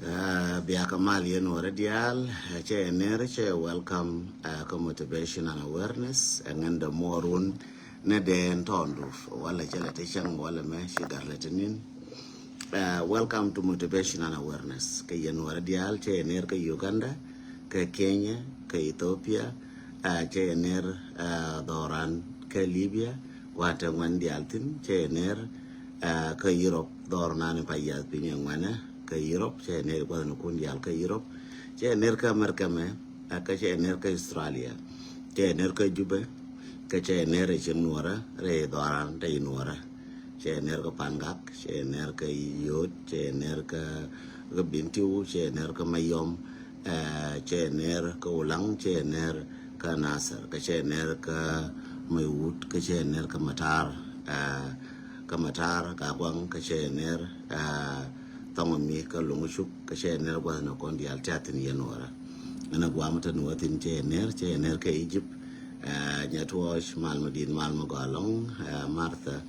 Biakamali and Waradial, Che Neriche, welcome motivation and awareness, and then the more run Nede and Tonduf, Walla Chelatation, Walla Me, Sugar Latinin. Welcome to motivation and awareness. Kayan Waradial, Che Nerka Uganda, Ka Kenya, Ka Ethiopia, Che Ner Doran, Ka Libya, Watangan Dialtin, Che Ner Ka Europe, Dornan Payat Pinyangwana. Ka Europe, che ner kwa nukundial ka Europe, che ner ka Amerika me, ka che ner ka Australia, che ner ka Juba, ka che ner che nuora, re doran te nuora, che ner ka Pangak, che ner ka Yot, che ner ka Bintiu, che ner ka Mayom, che ner ka Ulang, che ner ka Nasser, ka che ner ka Mayut, ka che ner ka Matar, ka Kwang, ka che ner Tama mi ka lungushuk ka she ner gwa na kondi al tatin yenora ana gwa mata no tin che ner ka Egypt nyatwosh malmudin malmagalong Martha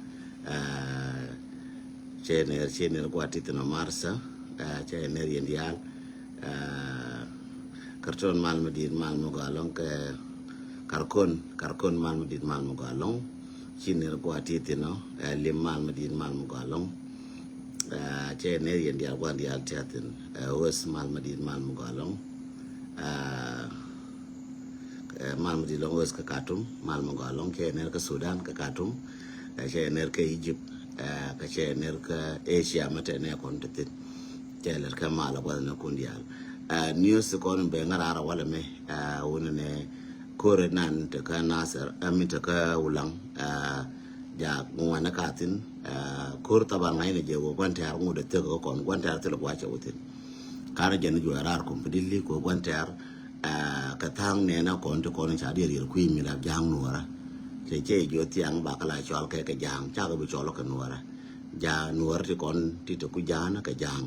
che ner gwa titin Marsa che ner yendial karton malmudin malmagalong ka karkon malmudin malmagalong chiner gwa titin lim malmudin malmagalong che ne yen dia wan dia tatin wes malmadin malmugalong malmadin long wes ka katum malmugalong che ne ka Sudan ka katum che ne ka Egypt ka che ne ka Asia mate ne kontetin che le ka mala wa na kundial news ko no be ngara wala me wona ne kore nan te ka Nasser amita ka Ulang ja ngwana katin kor taban ngai ne je wo gwante ar ngude te ko kon gwante ar te lo wacha utin kana je ne jo arar ko pidilli ko gwante ar ka tang ne na kon to kon cha de rir kwi mi la jang nuora te che jo tiang ba kala chol ke jang cha ko bi cholo ka nuora ja nuor ti kon ti to ku jana ka jang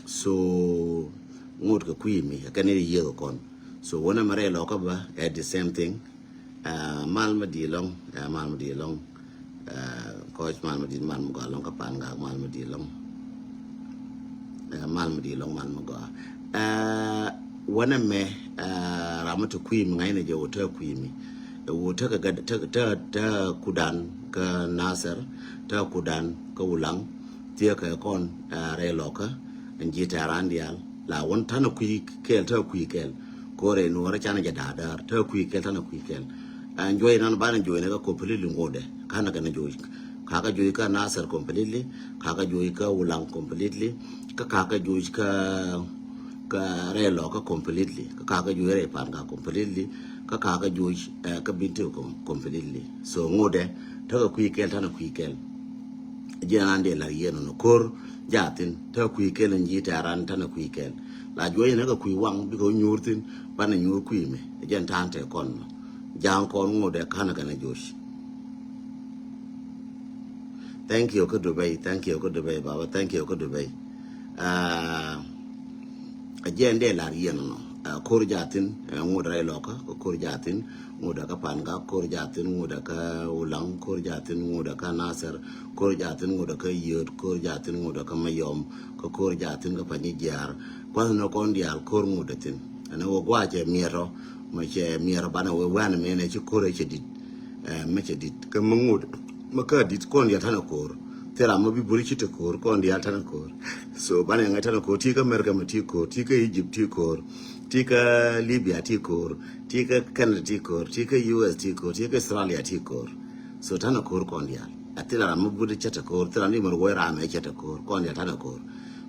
so ngut ka kwi mi ka ne ye kon so wona mare lo ka ba at the same thing malmadilong coach malmadin malmugalong kapanga malmadilong malmuga wana me ramatu kwim ngai ne je wota kwimi wota ka ta kudan ka Nasser ta kudan ka Ulang tie ka kon re loka nji tarandial la won tan kwi kel ta kwi kel kore no ra chana ja dadar ta kwi kel tan kwi kel enjoy nan bana joy ne ka completely ngode kana kana joy kaka joy ka Nasser completely kaka joy ka Ulang completely kaka joy ka relo ka completely kaka joy re pan ka completely kaka joy ka bintu completely so ngode ta ka kwikel tan kwikel jenande la yeno no kor jatin ta kwikel nji taran tan kwikel la joy ne ka kwiwang bi ko nyurtin bana nyur kwime jen tante kon jang kon ngode kana kana josh. Thank you, good Dubai. Thank you, good Dubai, Baba. Thank you, good Dubai. Again, they are here, no. Korjatin, Mudra Loka, Korjatin, Mudaka Panga, Korjatin, Mudaka Ulang, Korjatin, Mudaka Nasser, Korjatin, Mudaka Yud, Korjatin, Mudaka Mayom, Korjatin, Kapanijar, Quano Condial, Kor Mudatin, and Oguaje Miro, much Miro Bana, one minute, you courage did, much did, Kamud. Maka dit kon ya tanakor tera mo bi buri chite kor kon ya tanakor so bana nga tanakor tika America mati kor tika Egypt ti kor tika Libya ti kor tika Canada ti kor tika US ti kor tika Australia ti kor so tanakor kon ya atira mo buri chite kor tera ni mo wera me chite kor kon ya tanakor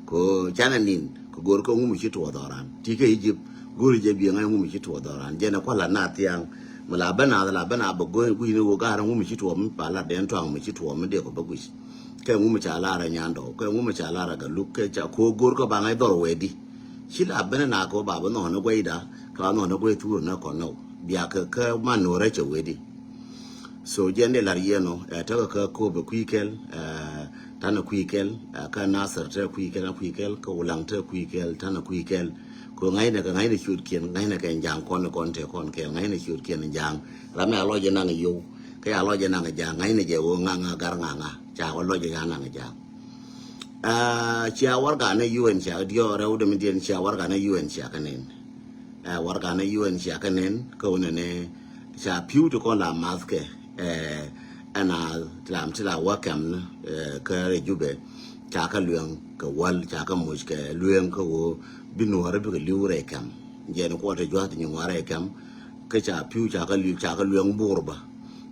ko jananin ko gor ko ngumu chito wadoran tika Egypt gori je bi nga ngumu chito wadoran jena kwala na tiang mala bana ba go ku ni wo garan mu mi to mu pala den to mu to mu de ko bagush kai mu cha lara nyando kai mu cha lara ga lukke cha ko gor ko ba ngai dor wedi shila bana na ko ba no no gwaida ka no no gwe tu na ko no biya ka ma no re che wedi so jende lar yeno ta ka ko be kwikel tana kwikel ka Nasser ta kwikel ko Ulang ta kwikel tana kwikel ko ngai ne shoot kien ngai ne kan jang kon te kon ke ngai ne shoot kien jang la me alo je na yo ke alo je na jang ngai ne je wo nga gar nga cha alo je na jang chia warga na UN chia dio rew de midien chia warga na UN chia kanen warga na UN chia kanen ko ne chia piu to kon la maske ana lam tila wakam ka rejube cha ka luang ka wal cha ka muj ka luang ka wo binu hare bi liure kam je no ko te jwat ni ware kam ka cha piu cha ka luang burba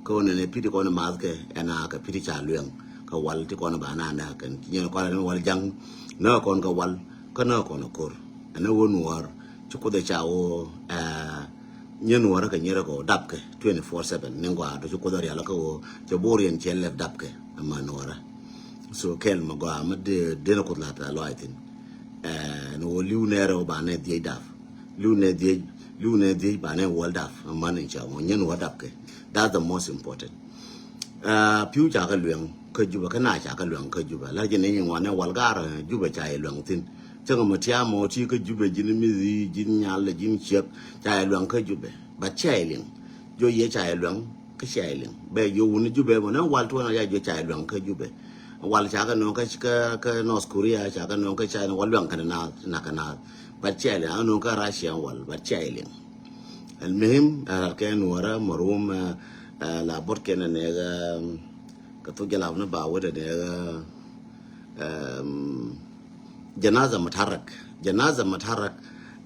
ko ne piti ko na maske ana ka piti cha luang ka wal ti ko na bana na kan ni ko na wal jang na kon ka wal ka na ko na kor ana won war chu ko de cha o nyen wara ka nyera ko dapke 24/7 nengwa do ko do yalla ko to borien chelle dapke man wara so kel ma go am de na ko lata lo aitin no liu nero ba ne di daf liu ne di ba ne wal daf man in cha nyen wa dapke that's the most important piu cha ka luang ka juba ka na cha ka luang ka juba la je ne yin wa ne wal gar juba cha e luang tin chẳng mà chia một chi cái chụp hình như gì chính nhà là chính chiếc chạy loạn cái chụp bắt chạy liền rồi ye chạy loạn cái chạy liền bây giờ uống chụp mà nó wal thôi là giờ chạy loạn cái chụp wal chả cái nó cái North Korea chả cái nó cái chạy nó wal loạn cái nào cái nào bắt chạy liền nó cái Russia wal bắt chạy liền المهم كان ورا مروم لابد كان نيجا كتوجه لابنا باود نيجا janaza matarak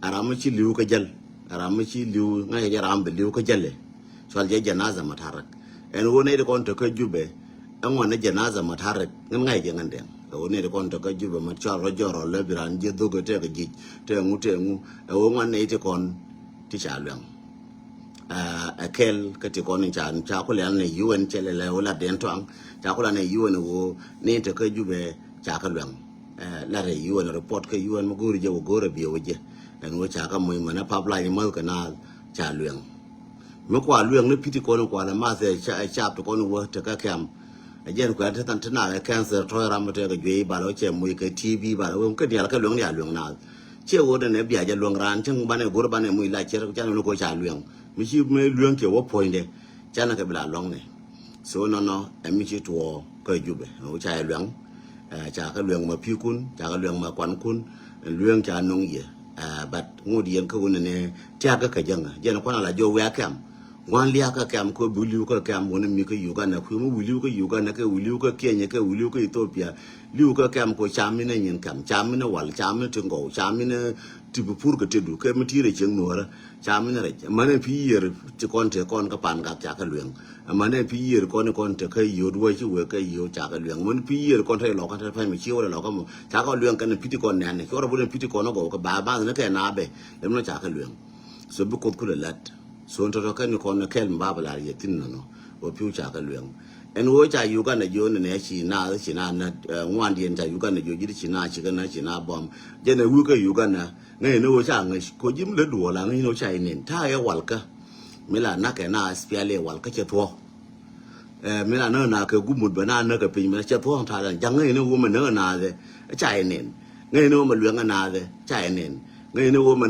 aramachi liu ka jal aramachi liu nga ya rambe liu ka jalle so al janaza matarak en woni de kon to ka jube en wona janaza matarak nga je ngande woni de kon to ka jube ma charo joro le biran je dogo te ka ji te ngu e wo ngane ite kon ti chalwang akel ka ti kon cha ko le ne UN chele le wala den to an cha ko le ne UN wo ne to ka jube cha ka lwang la re UN report ka UN mo gori je wo gore bi woje en wo cha ka mo mana pipeline mal kana cha lwang mo kwa lwang ne piti ko no kwa na ma se cha to ko no wo te ka kam ajen ko ta tan na cancer to ram te ka jwe ba lo che mo ka TB ba lo ka dia ka lwang ya lwang na che wo de ne bia je lwang ran chang ba ne gore ba ne mo la che cha no ko cha lwang mi chi me lwang ke wo point de cha na ka bla long ne so no mi chi to ko jube wo cha lwang cha cái luyện mà phiêu kun cha cái luyện mà quan kun luyện cha nông ye bat ngô điền cái vấn này cha cái dân dân quan là do vẽ kem quan lia cái kem có bùi cái kem muốn mi cái Uganda khi mà bùi cái Uganda cái bùi cái Kenya cái bùi cái Ethiopia liu cái kem có cha mi này nhìn kem cha mi này wal cha mi này trường gạo cha mi này tibu pur cái tidu cái mi tire chừng nửa cha mi này mà này phi year chỉ con cái pan gặp cha cái luyện mà này phi year con thì cái yếu đuôi chứ với cái yếu cha cái luyện muốn phi year con thấy lọ cái phải mà chiếu là lọ cái cha cái luyện cái này phi con này cái orang boleh phi con nó gạo cái ba nó cái nào be em nó cha cái luyện so bị cột cái lát so nó cái này con nó cái mà ba là gì tin nó ở phiêu cha cái luyện en wo cha Uganda jo ne chi na ngwan dien cha Uganda jo ji chi na bom je ne wu ka Uganda ne no cha ngai ko jim le duo la ngai no cha inen ta ya wal ka mila na ka na spiale wal ka che to mila na ka gumud ba na ka pin mila che to ta la jang ngai no wo ma na de cha inen ngai no ma luen na de cha inen ngai no wo ma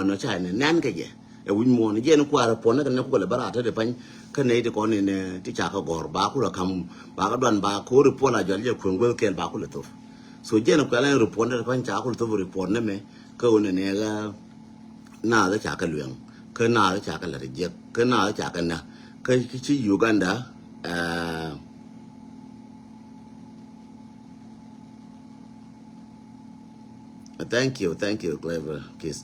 no cha inen nan ka je e win mo ne je no kwa po na ka ne ko le bara ta de pan cái này thì con này thì chả có gọt bá cũng là cầm bá cái đoàn bá cố report là giờ khuôn quên kèn bá cũng là tốt số giờ nó cái này report này phải chả cũng là tốt report này mấy cái này cái nào nó chả cái luyện cái nào nó chả cái là giật cái nào nó chả cái nào cái chi Uganda thank you clever kiss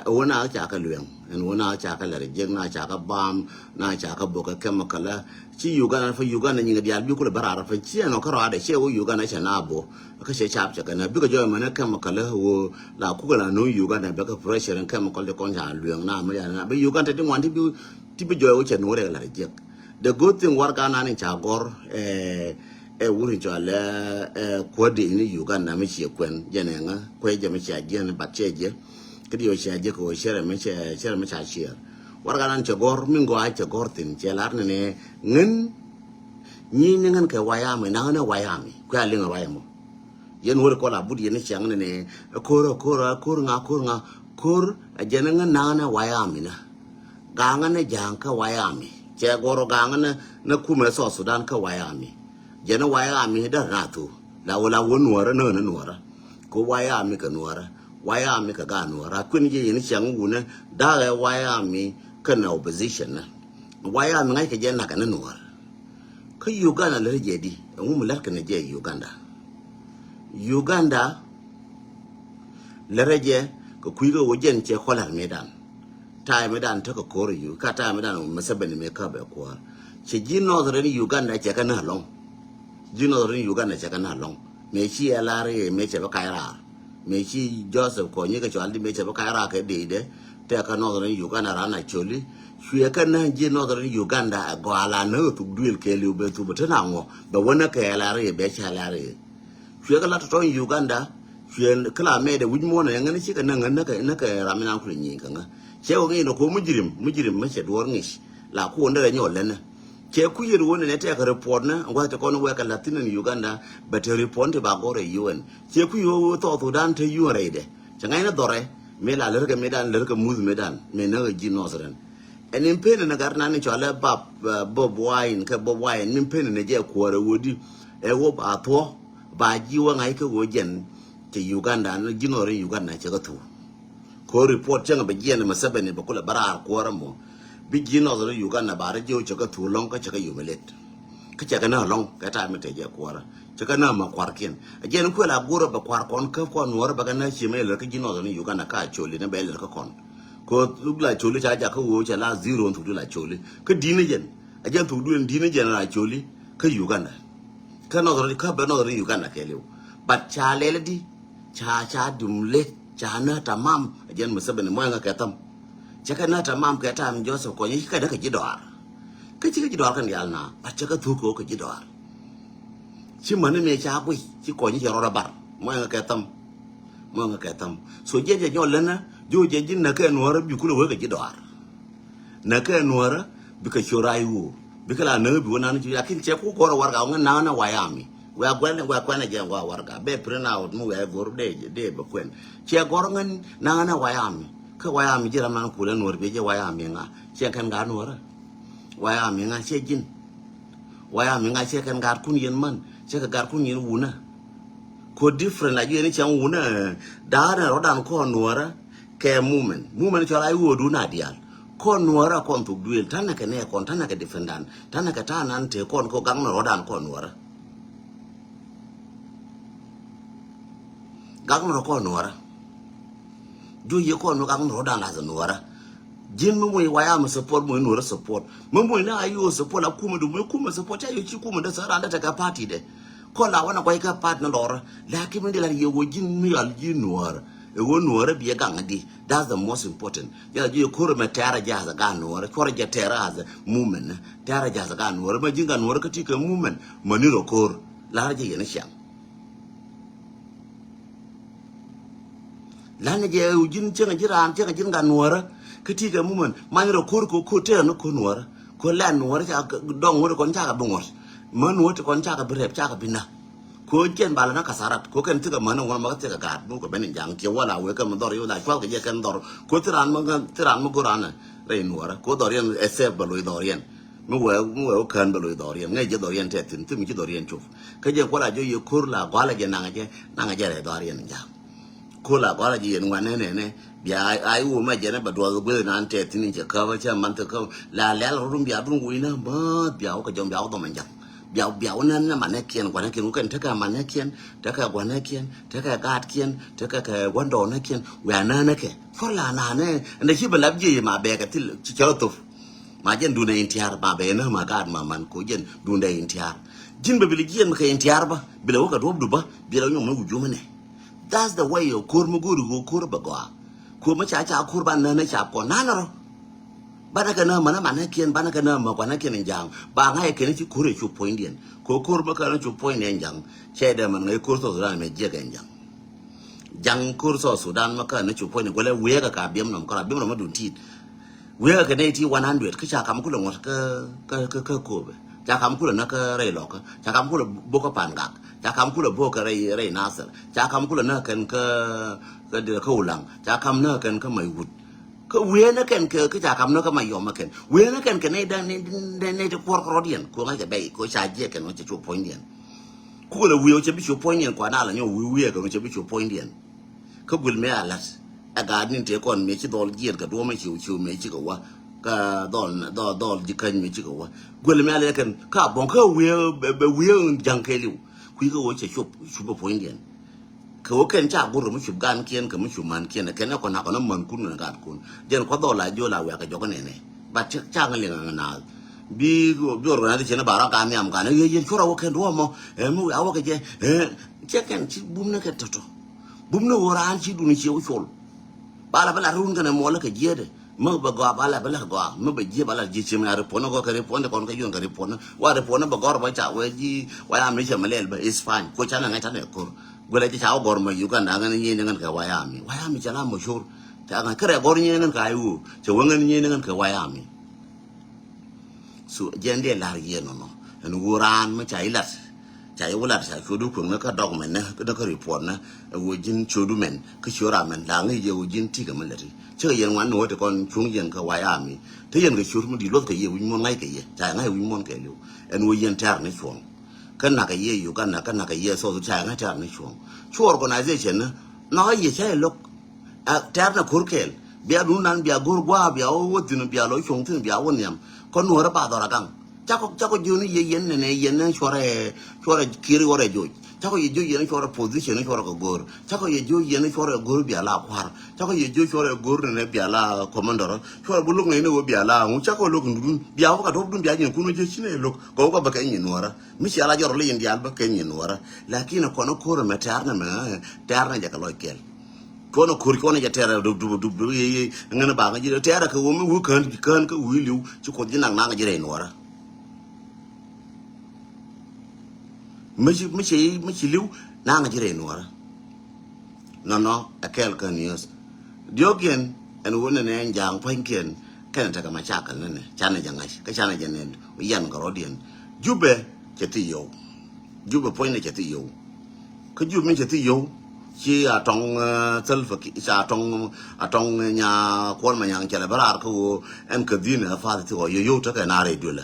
wona cha ka luen en wona cha ka la je na cha ka bam na cha ka boka chemical chi Uganda fa Uganda nyinga dia bi ko le barara fa chi no ka ra de che wo Uganda cha na bo ka che cha cha kana bi ko jo ma na chemical wo la ku la no Uganda be ka pressure chemical de kon cha luen na ma ya na bi Uganda de wan ti bi jo wo che no re la je the good thing war ka na ni cha gor wuri cho le ko de ni Uganda me chi kwen je ne nga ko je me cha je ne ba che je ke dio cha je ko shere me cha chi war ga nan che gor min go ai che gor tin che lar ne ngin ni ngan ke waya me na na waya me ko ali nga waya mo yen wor ko la budi ne chang ne ko nga je ne nga na waya me na ga nga ne jang ka waya me che gor ga nga na ku me so Sudan ka waya me jena waya mi da ratu la wala wonwara no na nwara ko waya mi ka nwara waya mi ka ga nwara kun je yin chang wuna da waya mi ka na opposition na waya mi ngai ka je na ka na nwara ka Uganda le je di mu lar ka na je Uganda le reje ko kuigo wojen che kholar medan tai medan to ko kor yu ka tai medan masabani me ka ba ko che jino zore ni Uganda che kana long jino zore ni Uganda che kana long me chi alare me che ba kaira me chi Joseph ko ni ka chwaldi me che ba kaira ke de te ka no zore ni Uganda rana choli shwe kana jino zore ni Uganda go ala no tu duel ke lu be tu botana ngo ba wona ke alare be cha alare shwe ka la to Uganda shwe kala me de wujmo na ngani chi ka na ka ramina ku ni ka nga che o ngi no ko mujirim me che dwor ngish la ku onda nyo lena che ku yiru wona ne te ka report na ngwa te kono we ka latin in Uganda but report ba gore UN che ku yo to dan te yu reide che ngai na dore me la le ka medan le ka muz medan me na ji no sren en impene na garna ni chola bob wine ka bob wine impene ne je ko re wodi e wo ba to ba ji wa ngai ka wo jen te Uganda na jinore Uganda che ka tu ko report changa be jene masabene ba kula bara ko ramo bi jino zo Uganda bare je che ka tu long ka che ka yumelet ka che ka na long ka ta mete je ko ra che ka na ma kwarken ajen ko la goro ba kwar kon ka ko nuor ba na chi me le ka jino zo Uganda ka choli na be le ka kon ko la choli cha ja ka wo cha la zero tu la choli ka dine jen ajen tu du dine jen la choli ka Uganda ka no zo ka ba no zo Uganda ke le ba cha le di cha dumle chana tamam ajen musabene moya ka tam chaka na tamam ka tam Joseph ko ni ka da ka jidwar ka ci ka jidwar kan yalna ba chaka tu ko ka jidwar ci mane me cha bui ci ko ni ro bar moya ka tam so je nyolena jo je jin na ka nuara bi kula ka jidwar na ka nuara bi ka shorayu bi kala na bi wona ni yakin che ku ko war ga ngana na wayami we are going je wa warga be prena out mu we gor de ba kwen che gor ngan na wayami ka wayami jira man kula nor be je wayami nga che kan ga nor wayami nga che jin wayami nga che kan gar kun yen man che ka gar kun yen wuna ko different la je ni chan wuna da na rodan ko nor ke movement cho ai wo du na dial ko nor ko to duel tan ka ne kon tan ka defendan tan ka tanan te kon ko gang na rodan ko nor gang no ko nuara jo ye ko no gang no dan la nuara jin mu waya mu support mu nuara support mu na ayo support la kuma du mu kuma support ayo chi kuma da sara da ta ka party de ko la wana ko ka part na lora la ki min de la ye wo jin mu al jin nuara e wo nuara bi gang di that's the most important ya je ko ma tara ja za ga nuara ko ja tara za movement tara ja za ga nuara ma jinga nuara ka ti ka movement mani ro ko la je ye na sha lana je ujin chenga jin ga nuara kiti ga muman maniro ko te no ko nuara ko la nuara cha dong ngor kon cha ga bungor man wote kon cha ga brep cha ga bina ko jen bala na kasarat ko kan tiga man ngor ma tiga ga bu ko ben jang ke wala we kan dor yo la fa ga je kan dor ko tiran mo gorana re nuara ko dor yen ese balo dor yen mu we kan balo dor yen ngai je dor yen te tin mi je dor yen chuf ka je ko la jo yo kur la gwala je na ga je re dor yen ja kola kwala ji yen wane ne bia ai wo ma jene ba do go na ante tin je ka ba cha man ta ka la rum bia dun wi na ma bia ko jom bia ko man ja bia wona na man kien kwana kien ko ta ka man kien ta ka gwana kien ta ka gat kien ta ka wando na kien wa na ke for la na ne nda shi ba labje ma be ka til ci to ma jen du na intiar ba be na ma gad ma man ko jen du na intiar jin ba bil jien ma ka intiar ba bila wo ka do du ba bila nyom na wuju mene. That's the way you kurmuguru go kurbagoa. Kurmacha kurban na chap ko nanaro. Banakana mana manakian banakana makanakin and jam. Bangay can you kure chu point in. Ko kurbaka chu point and jam. Cheddar man a course of ran a jig and jam. Jang kurso Sudan makana chu point where we are a biam no karabim no do teeth. We are Canadian 100 Kisha Kamkula was Kobe. Jakamkula Naka Ray Locker. Jakamkula Boka Pangak. Jakamkula Boka Ray Nasser. Jakamkula Nakan the Kolang. Jakam Nakan come my wood. We can Jakam Naka my yomakan. We can Canadian native pork rodian. Ko like a bay, ko Shajak and what you point in. ku la wiyo che bi chu point yen kwa na la nyo wiyo ka che bi chu point yen ka gul me alat aga nin te kon me chi dol gier ka do me chu me chi ka wa ka dol di kan me chi ka wa gul me ala kan ka bon ka wiyo be wiyo jang ke liu ku ka wo che chu point yen ka wo ken cha gur mu chu gan kien ka mu chu man kien ka na ko na ko na man kun na ga kun jen ko do la jo la wa ka jo ka ne ne ba cha ngali na bi organize chena bara ka mi am ka ne ye chura wo ken do mo mu awo ke je che ken chi bum na ke toto bum no woran chi duni chi wo chol bala run kana mo la ke je de mo ba ga bala ga mo ba je bala je chi ma re pono ko ka re pono kon ka yon ka re pono wa re pono ba gor ba cha we ji wa ya mi che malel ba is fine ko cha na ngai ta ne ko gole ji cha gor ma yu kan da ngan ni ngan ka wa ya mi cha na mo shur ta ga kare gor ni ngan ka yu che wa ngan ni ngan ka wa ya mi su jende la ye no en wuran ma chai lat chai wulat sa chodu kun na ka dog men na ka report na wo jin chodu men ka chora men la ngi je wo jin ti ka men lati che yen wan no te kon chung yen ka wa ya mi te yen ga churu di lo ka ye wi mon ngai ka ye cha ngai wi mon ka lu en wo yen tar ne chuong kan na ka ye yu kan na ka ye so cha ngai tar ne chuong chu organization na ye cha lo tar na kurkel bia du nan bia gor gwa bia wo tin bia lo chung tin bia won yam con nuôi nó bà đòi rằng chắc có dư nó yên này cho ra kiri qua rồi chắc có dư yên cho ra position cho ra gor chắc có dư yên cho ra gor bia la kwar chắc có dư cho ra gor này bia la commander cho ra buluk này nó bia la chắc có lúc bia có cả đốt bia nhìn cũng nó chỉ này lúc có bậc cái nhìn nuôi ra mới chỉ là cho rồi liền bia bậc cái nhìn nuôi ra lakini nó còn nó cố mà tar này chắc cái loại kia kono kuri kono ja tera du ngana ba nga jira tera ka wo mu kan ka wiliu ci ko jinang na nga jira nora mi ci liu na nga jira nora no akel kan news diogen en wona ne njang panken kan ta ka ma chaka ne chana janga ka chana janen yan ga rodien jube cheti yo jube poine cheti yo ka jube mi cheti yo chỉ ở trong self ở trong nhà quan mà nhà chơi là bara ko em cái gì nữa pha thì gọi yo cho cái nào đấy được là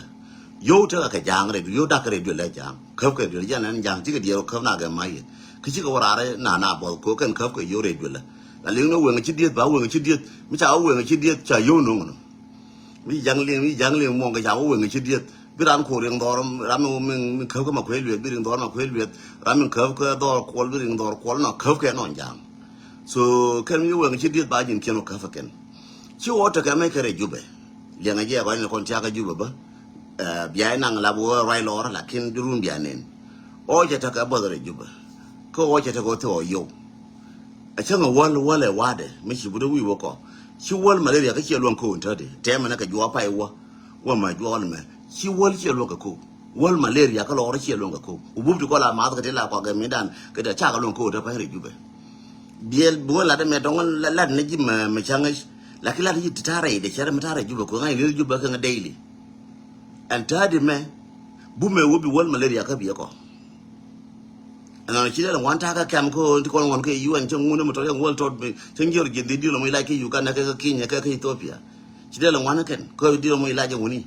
yo cho cái giang đấy yo đã cái được là giang khớp cái được là nên giang chỉ cái điều khớp nào cái máy cái chỉ có ra đấy nà bỏ cố cái khớp cái yo đấy được là liên nó quên cái chi tiết bảo quên cái chi tiết mới chào quên cái chi tiết chả yo nữa mi giang liền mong cái chào quên cái chi tiết biết ăn khổ riêng đó làm mình khớp cái mà khuấy luyện biết riêng đó mà khuấy luyện làm mình khớp cái đó quál biết riêng đó quál nó khớp cái nó giang so cái mình quên cái chi tiết bao nhiêu kia nó khớp cái chứ ở cái mấy cái này giúp liền cái gì gọi là con cha cái giúp bữa biar nang labu rai lor lakin durun biar nen oh jadi tak apa dari giúp ko oh jadi ko tu yo acha wal wade mishi budu wi woko chi wal malaria ka che lon ko ntade te mana ka jwa pai wa ma jwa me chi wal che lon ka ko wal malaria ka lor che lon ka ko ubu ko la ma ka te la ko ga medan ka da cha ka lon ko da pai ri jube biel bo la de me don la ne ji ma changa lakin la ji tare de chere mtare jube ko ngai ri jube ka daily and tadi me bume wobi wal malaria ka biya ko ana chile la wanta ka kam ko ndi ko ngon ke UN changune mo to yang wal to be changior je ndi lo mo ila ke Uganda ka Kenya ka Ethiopia chile la wana ken ko di lo mo ila je woni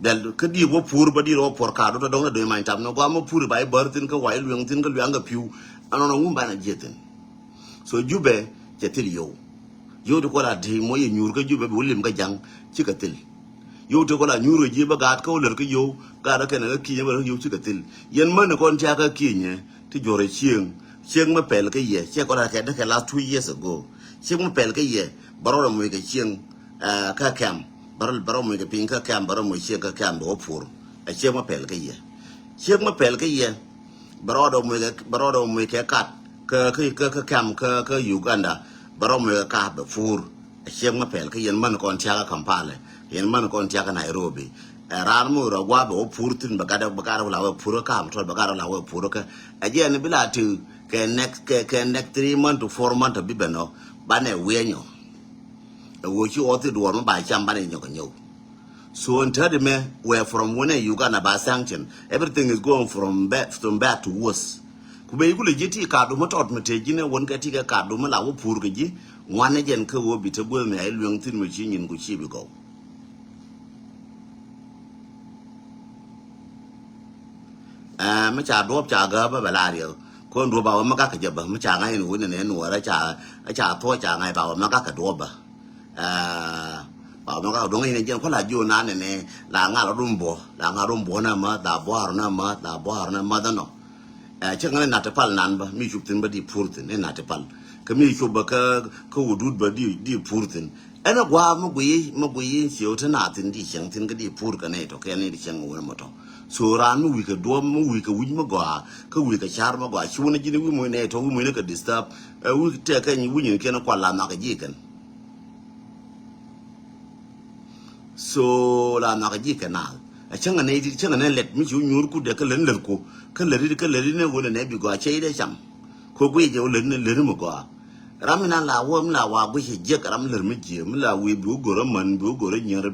dal ka di wo pur ba di ro por ka do do do mai tam no ko mo pur bai bartin ka wai luang tin ka luang ga piu ana no ngumba na jeten so jube jetil yo do ko la di mo ye nyur ka jube wolim ka jang ci ka til yo to ko la nyuro ji ba gat ko ler ko yo ga da ken ga ki ba yo ci ka til yen man ko ntia ka ki nye ti jore chieng ma pel ka ye che ko la ke da ke last 2 years ago chieng ma pel ka ye baro mo ke chieng ka kam baro mo ke pin ka kam baro mo chieng ka kam do pur a chieng ma pel ka ye baro mo ke kat ka kam ka Uganda baro mo ka ba fur a chieng ma pel ka yen man ko ntia ka Kampala yen man kon tia ka Nairobi ran mo ro gwa bo purtin bagada la wa puro ka to bagada la wa puro ka aje ne bila tu ke next 3 months to 4 months bi beno bane wenyo wo chi o ti do no ba cham bane nyo nyo so until me where from when you gonna ba sanction everything is going from bad to worse ku be ku le jiti ka do mo tot me te jine won ka ti ka do mo la wo pur ke ji ngwane jen ka wo bi te bo me ai luang tin mo chi nyin ku chi bi go mà cha đốp cha gỡ bà la điều con đùa bảo mà các cái giờ mà cha ngay nụ này nụ ra cha thua cha ngay bảo mà các cái đùa bà bảo mà các đúng này dân có là vô nan này là ngã là rumbo na mà đã bỏ na đó nó chắc là nát pal nan ba mi chụp tin ba đi phur tin nát pal cái mi chụp ba cái udut ba đi phur tin anh nó qua mà quỳ xíu thế nào tin đi xem tin cái đi phur cái này thôi cái này đi xem ngồi mà thôi số ran mà quỳ cái đua mà quỳ cái quỳ mà qua cái quỳ cái char mà qua xíu này chỉ quỳ mới này thôi quỳ mới cái disturb quỳ cái này quỳ cái nó qua làm nào cái gì cái so làm nào cái gì cái nào chẳng hạn này lệ mình chịu nhur cụ để cái lần này vừa này bị gọi chơi đấy chăm cô quỳ cho lần mà gọi ram na la wo la wa bu he je ram ler mi je mi la wi bu go man bu go nyer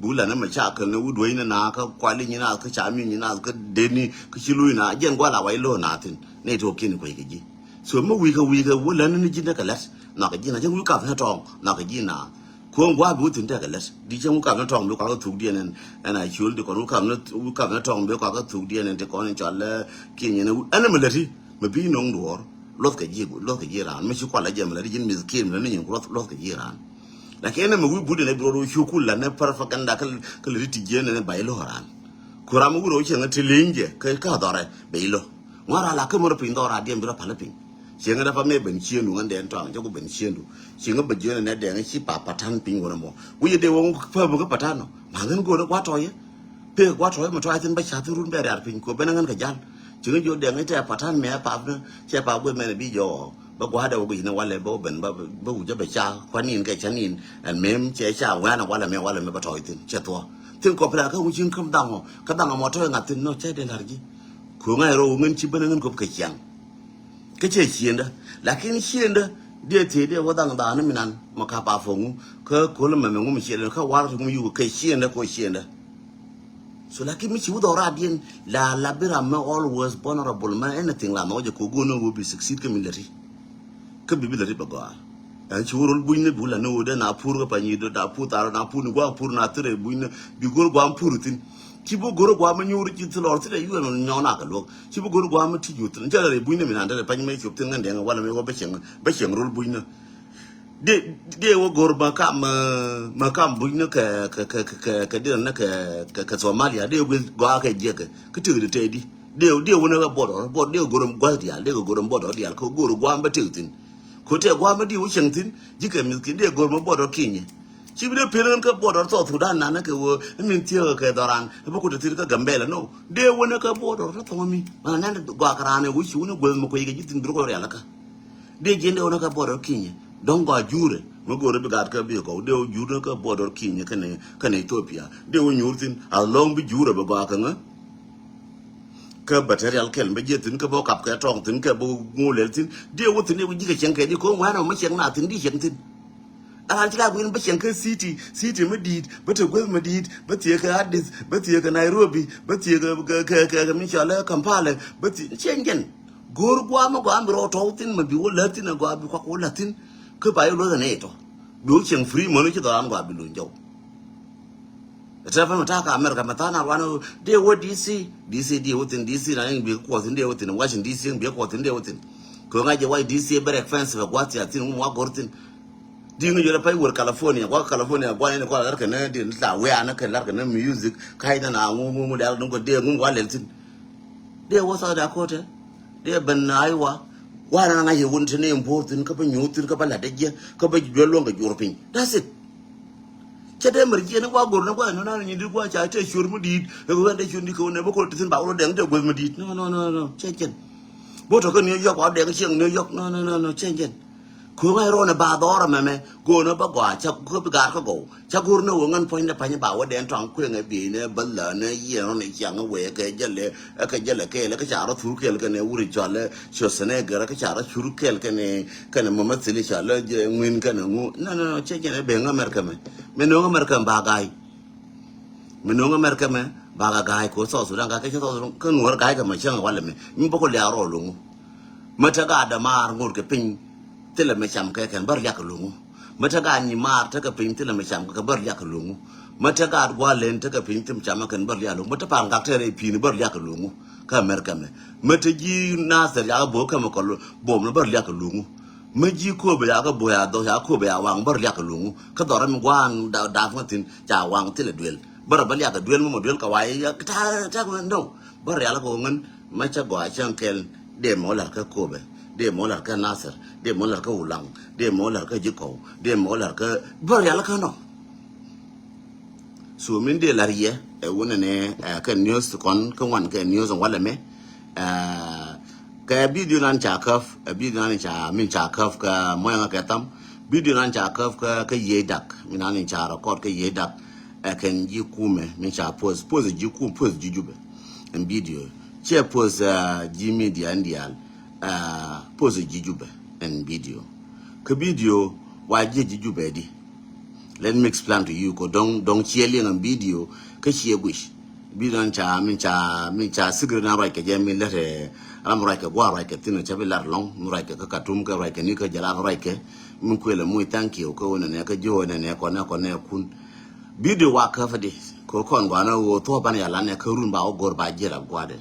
bu la na ma cha ka na u do ina na ka kwali ni na ka cha mi ni na ka deni ka chilu na jen gwa la wa lo na tin ne to kin ko ke ji so ma wi ka wo la ni ji na ka las na ka ji na jen wi ka na tong na ka ji na ko gwa bu tin ta ka las di jen wi ka na tong bu ka tu di ne na chul de ko wi ka na tong bu ka tu di ne te ko ni cha la kin ni na ana ma la ti ma bi nong do lót cái gì ran mấy chú quan lại giờ mà lại đi miskin là nó những lót cái gì ran là cái này mà quý bút này biểu đồ chú kul là nó propaganda cái lời thị dân này bày lo ran kuram quý đồ chuyện cái linh gì cái đó rồi bày lo ngoài ra cái mà pin đó ra điểm biểu phá pin chuyện cái đó phải mấy bệnh chiên luôn anh đèn tròn cho cái bệnh chiên luôn chuyện cái bệnh chiên này đèn cái chỉ bà than pin của nó mà quý giờ đều phải một cái bà than nó mà cái nó quá trời á bây quá trời mà trời thì bây giờ tôi run bè đẹp pin của bên ngân cái gian chứ cái chỗ đèn cái trái pathan mẹ pap nữa trái pap với mẹ bị giò bà qua đâu bị nó qua lại bố bệnh bà hụt cho bà cha quan nhìn cái chán nhìn anh mềm trái cha qua nó qua là mẹ bà trội tin chết thua tin có phải là cái chuyện không đăng mà thôi ngặt tin nó chết đây là gì của ngày rồi ngân chỉ bên ngân cục cái chàng cái chơi chiên đó là cái chiên đó dia thì dia có đăng đàn nó mình ăn mà cả bà phụng cái là mình cũng chiên nó qua rồi cũng yêu cái chiên đó coi chiên đó. So like me chiu dora dien la bira me always vulnerable man anything la no je ko go no be succeed ke military ke military ba go an chiu rol buine bula no de na pur ga pani do da pu tar na pu ni gwa pur na tere buine bi gor gwa pur tin ci bo gor gwa ma nyuri ci tlo tere yu no nyona ka lo ci bo gor gwa ma ti yu tin jara re buine mi na de pani me chop tin ngan de wala me go be cheng rol buine de wo gor ba kam buine ka de na ka Somalia de gwa ka je ka tu de di de wo na bodo de gor gwa dia de gor bodo dia ko gor gwa ba tu tin ko te gwa ma di wo cheng tin ji ka mi kin de gor ma bodo kinye chi bi de pelen ka bodo to tu dan na ka wo min tiyo ka doran ba ko de ka gambela no de wo na ka bodo to mi ma na gwa karane wo chi wo gol ma ko yi ji tin ko ya la ka de jende wo na ka bodo kinye don go jure mo go re bigat ka bi ko de jure ka bodor kinye kane Ethiopia de wo nyurtin along bi jure ba ga kan ka material kel be jetin ka bo kap ka tong tin ka bo ngulel tin de wo tin wo jike chen ka di ko wa na ma chen na tin di chen tin ala tila gwin ba chen ka city medid ba te gwel medid ba tie ka Addis ba tie ka Nairobi ba tie ka mi chala Kampala ba tie chen gor gwa ma gwa mbro to tin ma bi wo latin gwa bi ko latin ke ba yo lo ne to do chen free mo no chi to am gwa bi lo njo ta fa mata ka America mata na wano de wo DC de wo tin DC na bi ko tin de wo tin Washington DC bi ko tin de wo tin ko nga je wai DC bare fence ba gwa ti atin mo gor tin di nga jora pai wor California gwa ne ko la ka na de la we ana ka la ka na music kai na ngu da ngo de ngu wa le tin de wo sa da ko te de ban aiwa wana nga ye wonte ne important ka ba nyutir ka ba la deje ka ba jollo nga jorpin that's it chede merje ne kwa gor ne kwa no na ni dir kwa cha te shur mu dit ko wande chundi ko ne ba ko tin ba wo de ngte gol mu dit no chen bo to ko New York wa de chieng New York no chen ko ngai ro na ba dora me go no ba gwa cha ko bi gar ko go cha gur no ngan point da pa ni ba wa de tong ku ngai bi ne ba la ne ye no ne chiang we ke jele ke le ka cha ro thu ke le ne uri cha le so sene ga ka cha ro churu ke le ne mo ma tsili cha le je ngin ka ne ngu no chen be nga mer ka me no nga mer ka ba gai me no nga mer ka me ba ga gai ko so su dan ga ke so su ka nuor gai ka ma chang wa le me mi ba ko le ro lu ma ta ga da mar ngur ke pin tela me cham ka kan bar yak lungu mata ga ni mar ta ka pin tela me cham ka bar yak lungu mata ga gwa len ta ka pin tim cham kan bar yak lungu mata pa ngak tere pin bar yak lungu ka America me mate ji nasar ya bo ka ma ko bom no bar ya ka lungu me ji ko be ya ka bo ya do ya ko be ya wang bar ya ka lungu ka do ram gwang da fatin ja wang tele duel bar bar ya ka duel mo duel ka wai ya ta ko no bar ya la ko ngan ma cha go chan kel de mo la ka ko be de mo la ka nasar de mo la ka ulang de mo la ka ji ko de mo la ka bar ya la ka no so min de larie e wona ne ka news kon ka wan ka news wala me ka video nan cha kaf video nan cha min cha kaf ka moya ka tam video nan cha kaf ka ye dak min nan cha record ka ye dak kan ji kume min cha pose ji ku pose ji jube en video che pose ji media ndial pose ji jube en video ka video wa ji jube di. Let me explain to you. Ko don't cheerling and video. Ka she wish. Video cha min cha sigre na right ke jemi lete. Am right ke gwa right ke tino chabe lar long. Mu right ke ka tum ka right ke ni ka jala right ke. Mun kwela mu thank you ko wona ne ka jo ne ne ko ne kun. Video wa ka fadi. Ko kon gwa na wo to ban ya la ne ka run ba o gor ba jera gwa de.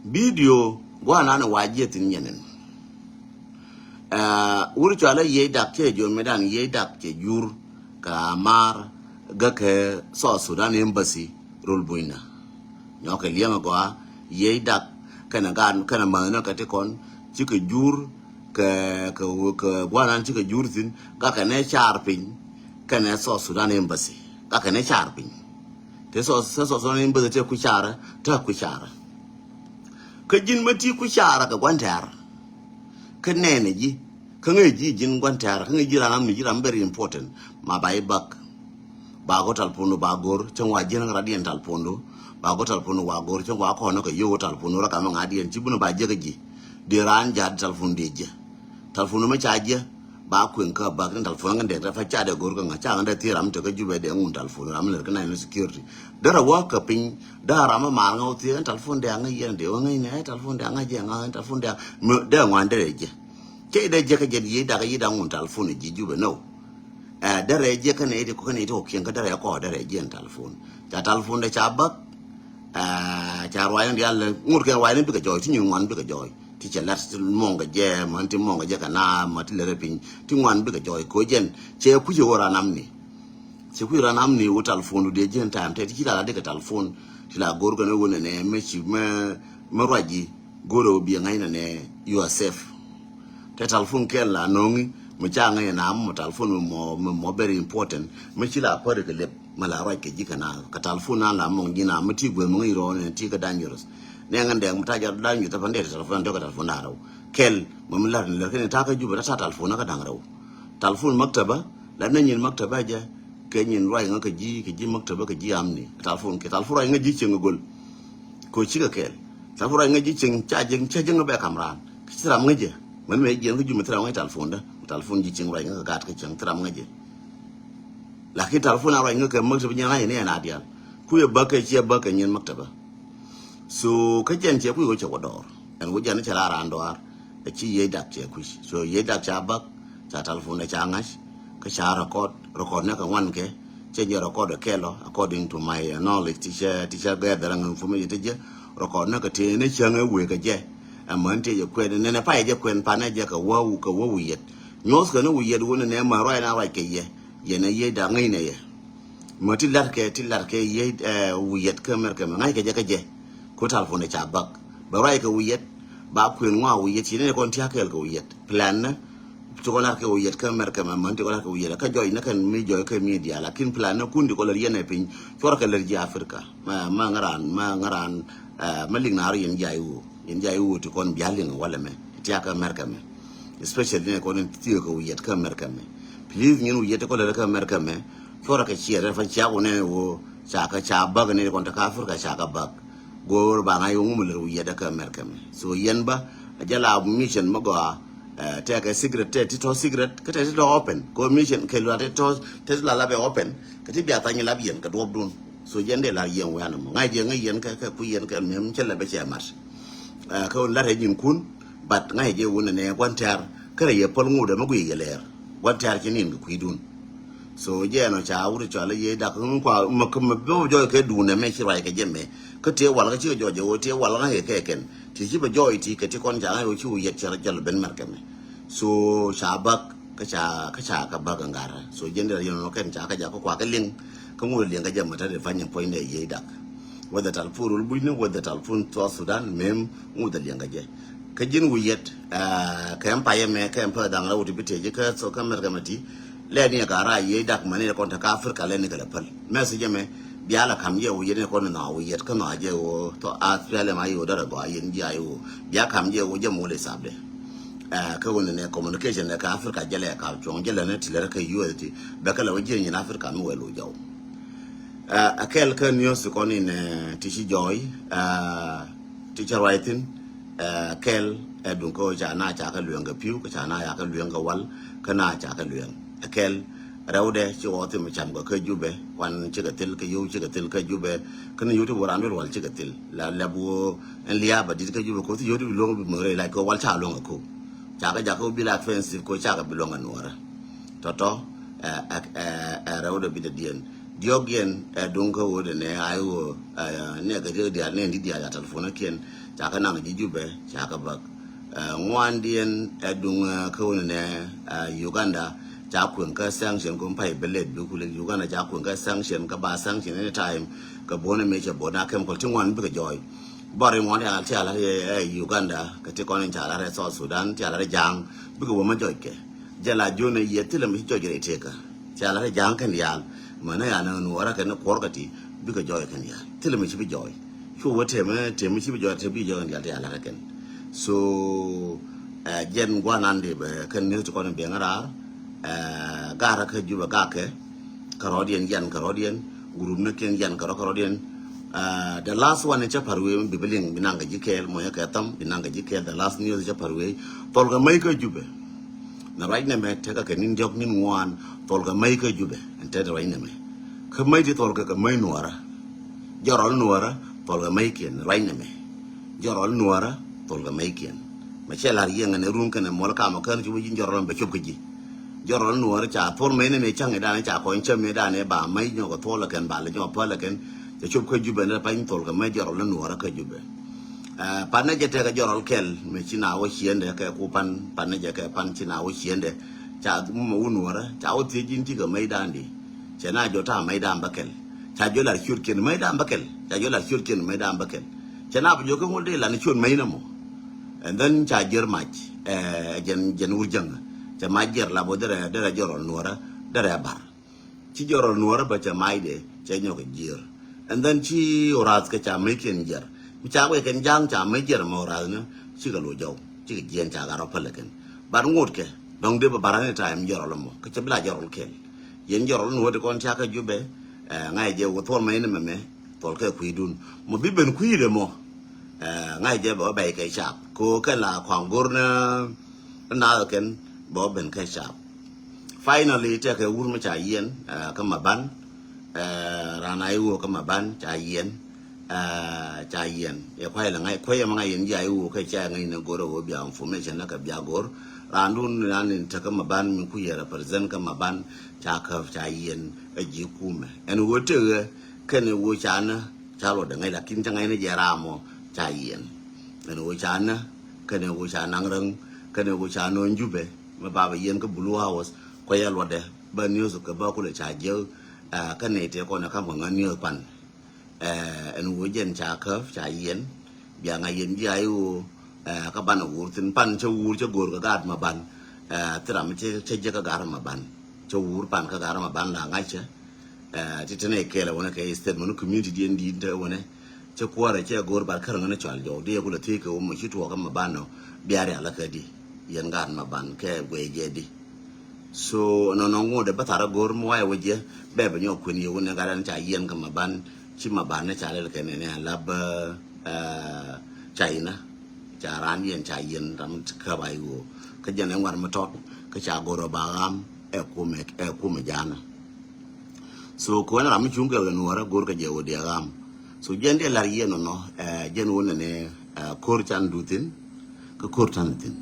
Video gwa na wa jetin yenen. Wuri chala ye dak ke jo medan ye dak ke jur ka mar ga ke so Sudan embassy rul buina nyoke liama goa ye dak kana gan kana mana ka te kon chike jur ka gwanan chike jur tin ga kana charpin kana so Sudan embassy ga kana charpin te so Sudan embassy te ku chara ta ku chara ka jin mati ku chara ka gwantar ka nene ji ka ngai ji jin gwantar ka ngai jira nam ni jira very important ma bai bak ba go talpono ba gor chen wa jin radien talpono ba go talpono wa gor chen wa ko no ka yo talpono ra ka ma adien jibuno ba je gaji de ran ja talfono de je talfono ma cha je ba kwen ka ba kan talfono ngande da fa cha de gor ka nga cha ngande tiram to ka jube de ngun talfono am le kana no security dara wa ka pin dara ma ma ngau ti talfono de nga yen de wa ngai ne talfono de nga je nga talfono de ngwande je ke da je ka je yi da ga yi da ngun talfono ji jube no dare je kana ide ko kana ide o kien ka dare ko dare je talfono ta talfono de cha ba cha royan de alle ngur ke wayen bi ka joy ti nyu wan bi ka joy ti che lat monga je man ti monga je kana ma ti le pin ti wan bi ka joy ko jen che ku je wora namni che ku ra namni wo talfono de je tam te ti la de ka talfono ti la gor ko ne wona ne me chi me roji goro bi ngai na ne you are safe te talfono ke la nongi mo cha ngai na mo talfono mo very important me chi la ko de ke le mala roi ke jikana ka talfono na mo ngina mo ti gwe mo iro ne ti ka dangerous ne ngande mo ta jar danyu ta fande talfono to ka talfono na raw kel mo mi lar ne ken ta ka juba ta talfono ka dang raw talfono maktaba la na nyin maktaba ja ke nyin roi nga ka ji maktaba ka ji amni talfono ke talfono nga ji chenga gol ko chi ka kel talfono nga ji cheng cha jeng ba kamran ki tram nga je man me jeng ko juma tram nga talfono da talfono ji cheng roi nga ka gat ka cheng tram nga je la ki talfono roi nga ka maktaba nya ne na dia ku ye ba ka chi ba ka nyin maktaba so ka jen che ku go che wador en go jen che la randor e chi ye dak che ku so ye dak cha ba cha talfono cha ngash ka cha record na ka wan ke che je record ke lo according to my knowledge teacher gather ng information te je record na ka te ne chang e we ka je amman te je kwen ne pa je kwen pa na je ka wo yet nyos ka no yet wona ne ma roi na roi ke ye ne ye da ngai ne ye mo ti lar ke ye yet ka mer ka ngai ke je ko talfono cha bak ba roi ka yet ba kwen ngwa yet ne kon ti akel ka yet plan na to la ke yet ka mer ka man ti ko la ka yet ka joy na kan mi joy ka media lakin plan na kundi ko la yene pin to ka ler ji afrika ma ngaran ma ling na yen jayu to kon bialin wala me ti aka mer ka me especially ne kon ti ko yet ka mer ka me please ngin yet ko la ka mer ka me to ka chi ra fa cha ne wo cha ka cha ba ne kon ta ka afrika cha ka ba gor ba ngai ngum le yet ka mer ka me so yen ba jala mission mago take a cigarette to cigarette ka te to open commission ke lo te la be open ka ti bia ta ni la bien ka do dun so yende la yen wa na ngai je ngai yen ka ku yen ka mem che la be che mar ka on la re jin kun bat ngai je wona ne kwantar kare ye pol ngude ma gui yeler kwantar ke nin ku dun so je no cha uri cha le ye da kun kwa ma kum bo jo ke du ne me chi rai ke je me ke te wal ga chi jo jo te wal ga he ke ken ti chi ba jo ti ke ti kon ja ga chu ye cha ja ben mar ke me so cha bak ka ba ga ngara so je ne yo no ken cha ka ja ko kwa ka ling ka mu ling ga je ma ta de fa nyen point ne ye da whether tal furul bu ne whether tal fun to Sudan mem mu da ling ga je ka jin wu yet ka em pa ye me ka em pa da ngara wuti bite je ka so ka mer ga mati le ni ka ra ye dak mane ko ta ka Afrika le ni ka pal me se je me bia la kam ye wo ye ne ko na wo ye ka na je wo to Australia ma yo da ba ye ndi ayo bia kam ye wo je mo le sabe ka woni ne communication ne ka Afrika je le ka chong je le ne ti le ka USD be ka la wo je ni Afrika no we lo jaw akel ka news ko ni ne ti shi joy ti cha writing kel edun ko cha na cha ka luen ga piu ka cha na ya ka luen ga wal ka na cha ka luen kel raude chi o te mi cham ga ka jube wan chi ga til ka yu chi ga til ka jube ka ni yutu boran wal chi ga til la bu en liya ba di ka jube ko ti yutu lo bi mo re la ko wal cha lo ga ko cha ga ja ko bi la offensive ko cha ga bi lo ga nuara toto raude bi de dien diogien edun ko wo de ne ayo ne ga de dia ne di dia ya telefona ken cha ka na ji jube cha ka bak ngwandien edun ko ne Uganda cha kun ka sanction ko pai belet du ku le Uganda cha kun ka sanction ka ba sanction any time ka bona me cha bona kem ko tingwan bi ka joy bare mo ne al cha la Uganda ka ti ko ne cha la South Sudan cha la jang bi ko ma joy ke jala jone yetile mi joy re te ka cha la jang kan ya mana ya na no ara kan ko ka ti bi ka joy kan ya tile mi bi joy chu wo te mi bi joy te bi joy ya la kan so jen gwanande be kan ne to ko ne be ngara gara ka juba ga ke karodian yan karodian group na ken yan karodian the last one cha parwe bibiling binanga jikel mo ya ka tam binanga jikel the last news cha parwe tolga mai ka jube na right na me te ka nin jok nin wan tolga mai ka jube ente right na me ka mai di tolga ka mai nuara jorol nuara tolga mai ken right na me jorol nuara tolga mai ken ma chela rienga ne run kan mo ka ma kan ju ji jorol be chop ka ji jorol nuara cha por me ne me chang da ne cha ko en me da ne ba mai nyo ko tola ken ba le nyo pa la kenจะชุบเคยจูเบนไปยิ่งโตกันไม่จอร์ลนัวรักเคยจูเบนปันนั่นจะเทก็จอร์ลเคลไม่ชินาวเชียนเด็กแกกูปันนั่นจะแกปันชินาวเชียนเด็กจะมุ่งนัวระจะเอาที่จินที่ก็ไม่ได้ดีจะน่าจะท่าไม่ได้บักเกลจะจะหลักชุดเกินไม่ได้บักเกลจะจะหลักชุดเกินไม่ได้บักเกลจะน่าไปโยกงวดเดียร์หลังชุดไม่นะโม and then จะเยอะมากเจนอุจังจะมาเยอะละบ่ได้จอร์ลนัวระได้บาร์ที่จอร์ลนัวระไปจะไม่ได้จะโยกเยอะand then chi oraz ka cha mai ken jar mi cha we ken jang cha mai jar ma oraz ne chi ga lo jaw chi ga jen cha ga ro pal ken bar ngot ke dong de ba barane time jar lo mo ka cha bla jar ken yen jar lo no de kon cha ka jube ngai je wo thol mai ne me tol ka khui dun mo bi ben khui de mo ngai je ba bai kai cha ko ka la khwang gor na ken bo ben kai cha finally ta ka wur ma cha yen ka ma ban rana iwo kama ban cha yen ya kwai la ngai kwai ma ngai yen ya iwo kai cha ngai na goro wo bia information na ka bia gor randun nan ta kama ban min ku ya represent kama ban cha ka cha yen a ji kume en wo te ken wo cha na cha lo da ngai la kin cha ngai na ya ra mo cha yen en wo cha na ken wo cha nang rang ken wo cha no njube ma ba ba yen ka blue house ko ya lo de ba news ka ba ku le cha je cái này thì con là các mọi người nhiều phần anh uống dân trà khớp trà yến giờ ngày yến dài u các bạn uống tin pan cho uống cho gồm các gạt mà ban tức là mình chơi các gạt mà ban cho uống pan các gạt mà ban là ngay chứ thì thế này kể là vấn cái statement community điên đi thế vấn cho qua rồi chơi gồm bạn khơi nó chọn rồi đi cũng là thế cái một chút thuộc mà ban nó bia ra là cái đi yến gạt mà ban cái quay về đi so no ngo de batara gor mo ay waje be ba ñoo ko ni wona garan cha yen ka maban ci maban ne cha le ke ne lab China cha ran yen cha yen ram ka bay wo ka jene war ma tot ka cha goro ba gam e ku me jana so ko na ram chung ga no wara gor ka je wo de gam so jende lar yen no jen wona ne kor chan dutin ka kor tan tin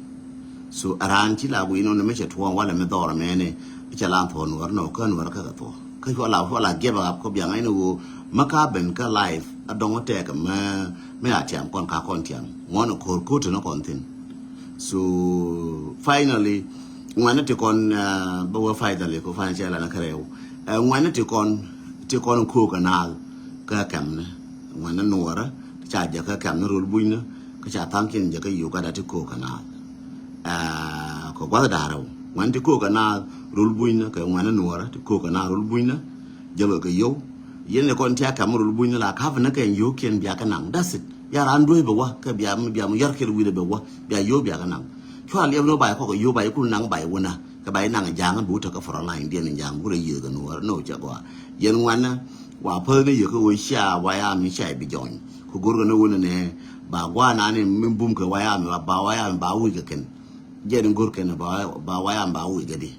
so aran ci la go ino ne me tuwa wala me dora me ne chalan thon war no kan war ka to ka la ge ba ko byang ai no maka ben ka life adong te ka me atiam kon ka kon tiam ngon ko to no kon tin so finally ngwana te kon ba finally ko fan chala na kareu ngwana te kon ko kanal ka kam na ngwana nuora cha ja ka kam na rul buina ka cha tam kin ja ka yu ka da te ko kanal ko gwa da raw ngwan te ko kanal rul buina ka ngwana nuora te ko kanal rul buina ja ka yo yen kon tia kam rul buina la ka fa na ka yo ken bia ka nang that's it ya ran doi ba wa ka bia mu yar ke wi ba wa bia yo bia ka nang chwa le no ba ko yo ba ku nang ba wona ka ba nang jang bu ta ka for line dia ni jang bu le ye ka nuora no cha gwa yen ngwan na wa phơ cái giờ cái quay xa vay am mình chạy bị giòn, cô guru nó quên này bà qua nãy mình bung cái vay am bà vay am bà uy cái ken, giờ đừng guru ken bà vay am bà uy cái đi,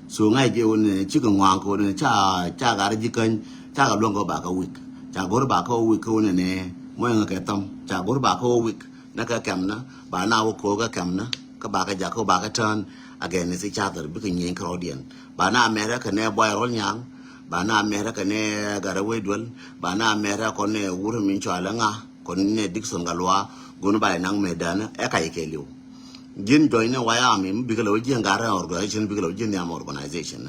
so ngay cái quên chỉ cần ngoan cô này cha cái gì ken cha gặp luôn có bà cái uy, cha guru bà cái uy cô này mỗi người cái tâm, cha guru bà cái uy, nó cái kem nó bà nào cô cái kem nó, cái bà cái giặc cô bà cái turn again nó sẽ cha từ biết cái nhện cái audience, bà nào mẹ đó cái này boy roll nhang bana mera kane garaway dwel bana mera kone wuro min chala nga kone Dixon galwa gonu bay nang medana e kay keliu jin join na waya mi bigalo jin gara organization bigalo jin yam organization